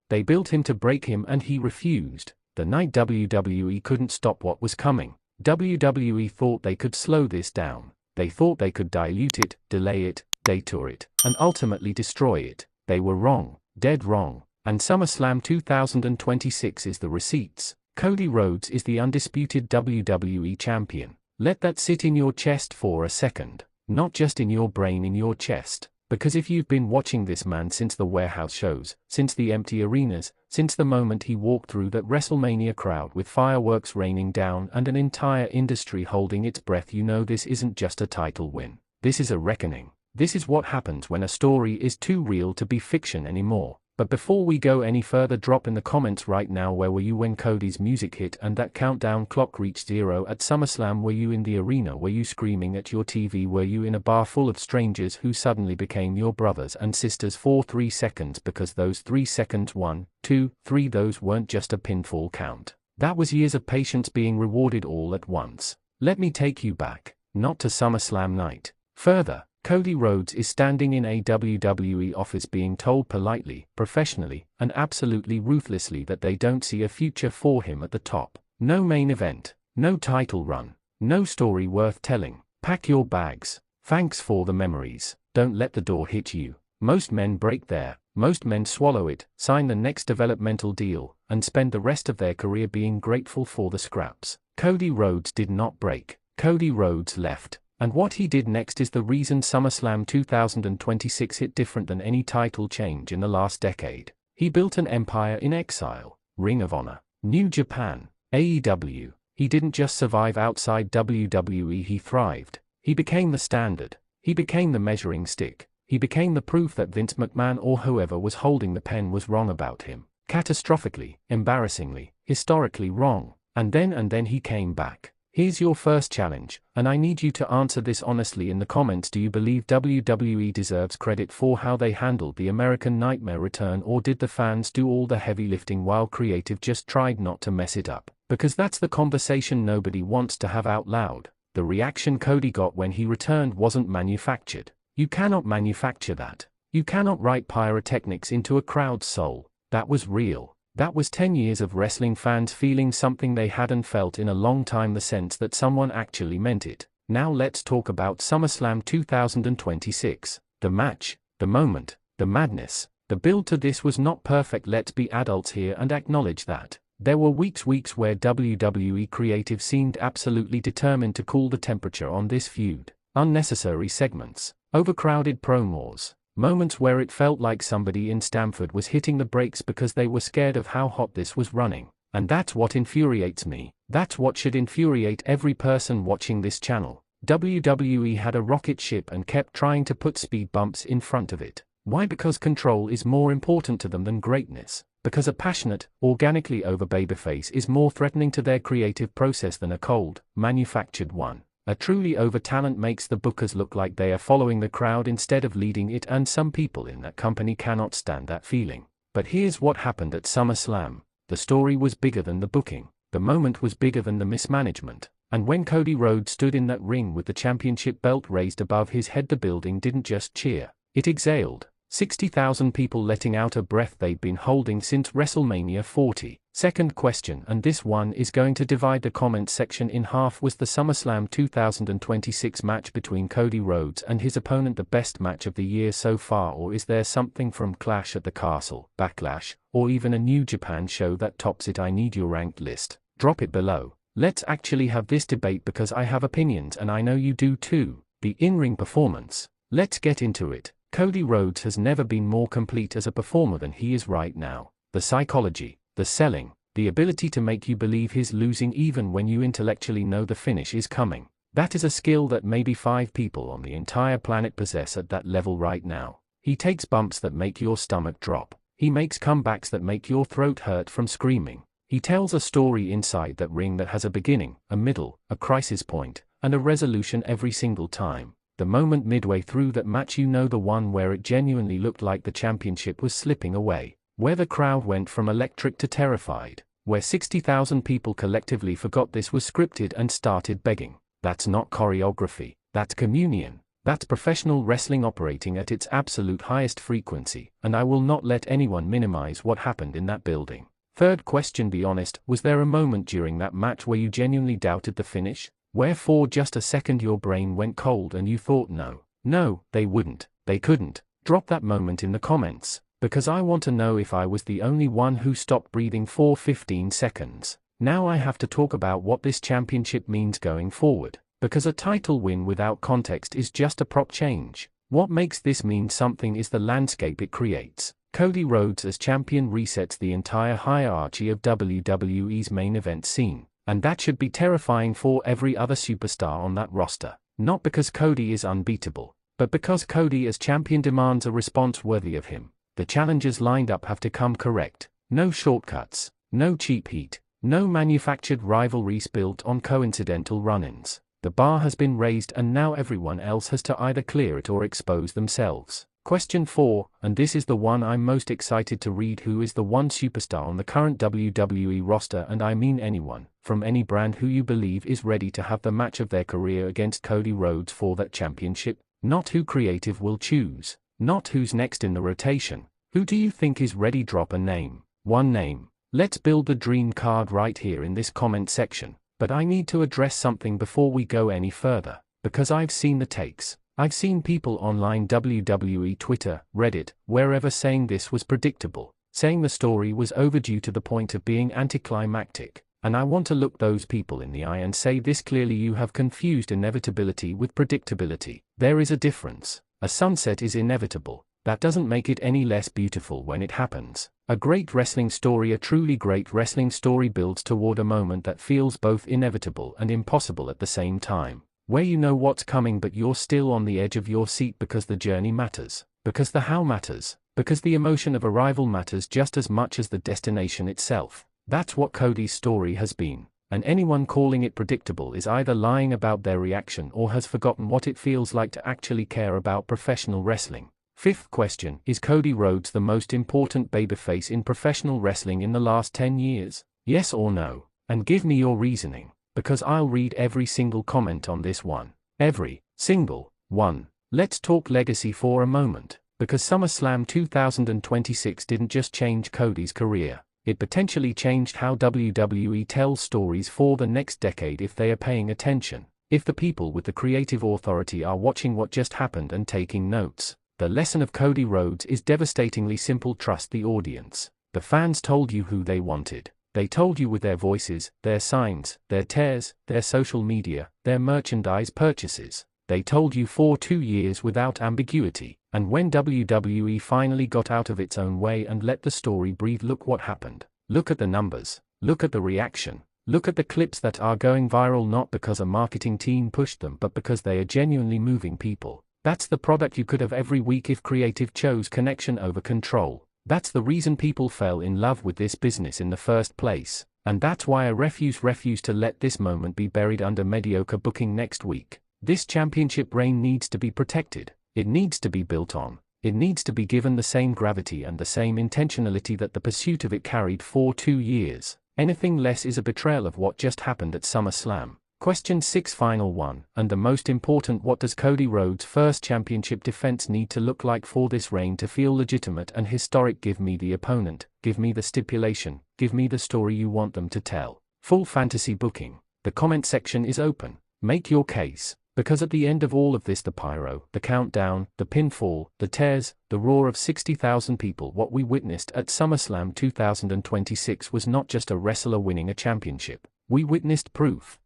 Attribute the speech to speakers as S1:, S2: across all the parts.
S1: They built him to break him and he refused. The night WWE couldn't stop what was coming. WWE thought they could slow this down. They thought they could dilute it, delay it, detour it, and ultimately destroy it. They were wrong, dead wrong. And SummerSlam 2026 is the receipts. Cody Rhodes is the undisputed WWE champion. Let that sit in your chest for a second. Not just in your brain, in your chest. Because if you've been watching this man since the warehouse shows, since the empty arenas, since the moment he walked through that WrestleMania crowd with fireworks raining down and an entire industry holding its breath, you know this isn't just a title win. This is a reckoning. This is what happens when a story is too real to be fiction anymore. But before we go any further, drop in the comments right now, where were you when Cody's music hit and that countdown clock reached 0 at SummerSlam? Were you in the arena? Were you screaming at your TV? Were you in a bar full of strangers who suddenly became your brothers and sisters for 3 seconds? Because those 3 seconds, 1, 2, 3, those weren't just a pinfall count. That was years of patience being rewarded all at once. Let me take you back, not to SummerSlam night. Further, Cody Rhodes is standing in a WWE office being told politely, professionally, and absolutely ruthlessly that they don't see a future for him at the top. No main event, no title run, no story worth telling. Pack your bags. Thanks for the memories. Don't let the door hit you. Most men break there. Most men swallow it, sign the next developmental deal, and spend the rest of their career being grateful for the scraps. Cody Rhodes did not break. Cody Rhodes left. And what he did next is the reason SummerSlam 2026 hit different than any title change in the last decade. He built an empire in exile. Ring of Honor, New Japan, AEW. He didn't just survive outside WWE, he thrived. He became the standard. He became the measuring stick. He became the proof that Vince McMahon or whoever was holding the pen was wrong about him. Catastrophically, embarrassingly, historically wrong. And then he came back. Here's your first challenge, and I need you to answer this honestly in the comments. Do you believe WWE deserves credit for how they handled the American Nightmare return, or did the fans do all the heavy lifting while creative just tried not to mess it up? Because that's the conversation nobody wants to have out loud. The reaction Cody got when he returned wasn't manufactured. You cannot manufacture that. You cannot write pyrotechnics into a crowd's soul. That was real. That was 10 years of wrestling fans feeling something they hadn't felt in a long time, the sense that someone actually meant it. Now let's talk about SummerSlam 2026. The match, the moment, the madness. The build to this was not perfect, let's be adults here and acknowledge that. There were weeks where WWE creative seemed absolutely determined to cool the temperature on this feud. Unnecessary segments, overcrowded promos. Moments where it felt like somebody in Stamford was hitting the brakes because they were scared of how hot this was running. And that's what infuriates me. That's what should infuriate every person watching this channel. WWE had a rocket ship and kept trying to put speed bumps in front of it. Why? Because control is more important to them than greatness. Because a passionate, organically over babyface is more threatening to their creative process than a cold, manufactured one. A truly over talent makes the bookers look like they are following the crowd instead of leading it, and some people in that company cannot stand that feeling. But here's what happened at SummerSlam. The story was bigger than the booking. The moment was bigger than the mismanagement. And when Cody Rhodes stood in that ring with the championship belt raised above his head, the building didn't just cheer. It exhaled. 60,000 people letting out a breath they'd been holding since WrestleMania 40. Second question, and this one is going to divide the comment section in half. Was the SummerSlam 2026 match between Cody Rhodes and his opponent the best match of the year so far, or is there something from Clash at the Castle, Backlash, or even a New Japan show that tops it? I need your ranked list. Drop it below. Let's actually have this debate, because I have opinions and I know you do too. The in-ring performance. Let's get into it. Cody Rhodes has never been more complete as a performer than he is right now. The psychology, the selling, the ability to make you believe he's losing even when you intellectually know the finish is coming. That is a skill that maybe 5 people on the entire planet possess at that level right now. He takes bumps that make your stomach drop. He makes comebacks that make your throat hurt from screaming. He tells a story inside that ring that has a beginning, a middle, a crisis point, and a resolution every single time. The moment midway through that match, you know, the one where it genuinely looked like the championship was slipping away, where the crowd went from electric to terrified, where 60,000 people collectively forgot this was scripted and started begging. That's not choreography, that's communion. That's professional wrestling operating at its absolute highest frequency, and I will not let anyone minimize what happened in that building. Third question: be honest, was there a moment during that match where you genuinely doubted the finish? Where for just a second your brain went cold and you thought no, they wouldn't, they couldn't? Drop that moment in the comments, because I want to know if I was the only one who stopped breathing for 15 seconds. Now I have to talk about what this championship means going forward, because a title win without context is just a prop change. What makes this mean something is the landscape it creates. Cody Rhodes as champion resets the entire hierarchy of WWE's main event scene, and that should be terrifying for every other superstar on that roster. Not because Cody is unbeatable, but because Cody as champion demands a response worthy of him. The challengers lined up have to come correct. No shortcuts, no cheap heat, no manufactured rivalries built on coincidental run-ins. The bar has been raised and now everyone else has to either clear it or expose themselves. Question 4, and this is the one I'm most excited to read: who is the one superstar on the current WWE roster, and I mean anyone, from any brand, who you believe is ready to have the match of their career against Cody Rhodes for that championship? Not who creative will choose, not who's next in the rotation. Who do you think is ready? Drop a name, one name. Let's build the dream card right here in this comment section. But I need to address something before we go any further, because I've seen the takes. I've seen people online, WWE Twitter, Reddit, wherever, saying this was predictable, saying the story was overdue to the point of being anticlimactic. And I want to look those people in the eye and say this clearly: you have confused inevitability with predictability. There is a difference. A sunset is inevitable. That doesn't make it any less beautiful when it happens. A great wrestling story, a truly great wrestling story, builds toward a moment that feels both inevitable and impossible at the same time, where you know what's coming but you're still on the edge of your seat, because the journey matters, because the how matters, because the emotion of arrival matters just as much as the destination itself. That's what Cody's story has been, and anyone calling it predictable is either lying about their reaction or has forgotten what it feels like to actually care about professional wrestling. Fifth question: is Cody Rhodes the most important babyface in professional wrestling in the last 10 years? Yes or no? And give me your reasoning, because I'll read every single comment on this one. Every single one. Let's talk legacy for a moment, because SummerSlam 2026 didn't just change Cody's career. It potentially changed how WWE tells stories for the next decade if they are paying attention, if the people with the creative authority are watching what just happened and taking notes. The lesson of Cody Rhodes is devastatingly simple: trust the audience. The fans told you who they wanted. They told you with their voices, their signs, their tears, their social media, their merchandise purchases. They told you for 2 years without ambiguity, and when WWE finally got out of its own way and let the story breathe, look what happened. Look at the numbers, look at the reaction, look at the clips that are going viral, not because a marketing team pushed them but because they are genuinely moving people. That's the product you could have every week if creative chose connection over control. That's the reason people fell in love with this business in the first place, and that's why I refuse to let this moment be buried under mediocre booking next week. This championship reign needs to be protected. It needs to be built on. It needs to be given the same gravity and the same intentionality that the pursuit of it carried for 2 years. Anything less is a betrayal of what just happened at SummerSlam. Question 6, final one, and the most important: what does Cody Rhodes' first championship defense need to look like for this reign to feel legitimate and historic? Give me the opponent, give me the stipulation, give me the story you want them to tell. Full fantasy booking. The comment section is open. Make your case, because at the end of all of this, the pyro, the countdown, the pinfall, the tears, the roar of 60,000 people, what we witnessed at SummerSlam 2026 was not just a wrestler winning a championship. We witnessed proof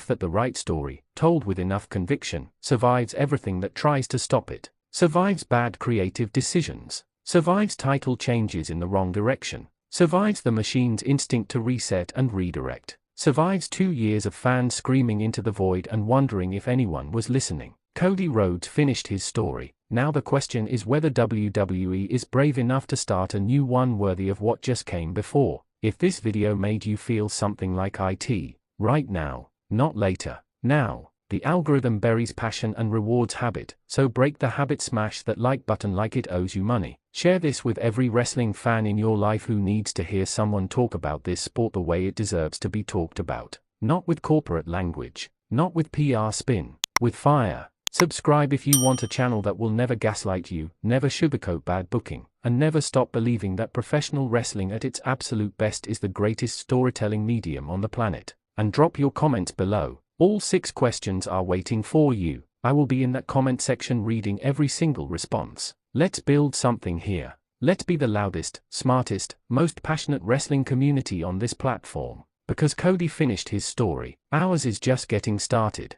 S1: that the right story, told with enough conviction, survives everything that tries to stop it, survives bad creative decisions, survives title changes in the wrong direction, survives the machine's instinct to reset and redirect, survives 2 years of fans screaming into the void and wondering if anyone was listening. Cody Rhodes finished his story. Now the question is whether WWE is brave enough to start a new one worthy of what just came before. If this video made you feel something like it, right now, not later, now, the algorithm buries passion and rewards habit, so break the habit, smash that like button like it owes you money. Share this with every wrestling fan in your life who needs to hear someone talk about this sport the way it deserves to be talked about. Not with corporate language, not with PR spin, with fire. Subscribe if you want a channel that will never gaslight you, never sugarcoat bad booking, and never stop believing that professional wrestling at its absolute best is the greatest storytelling medium on the planet. And drop your comments below. All 6 questions are waiting for you. I will be in that comment section reading every single response. Let's build something here. Let's be the loudest, smartest, most passionate wrestling community on this platform. Because Cody finished his story, ours is just getting started.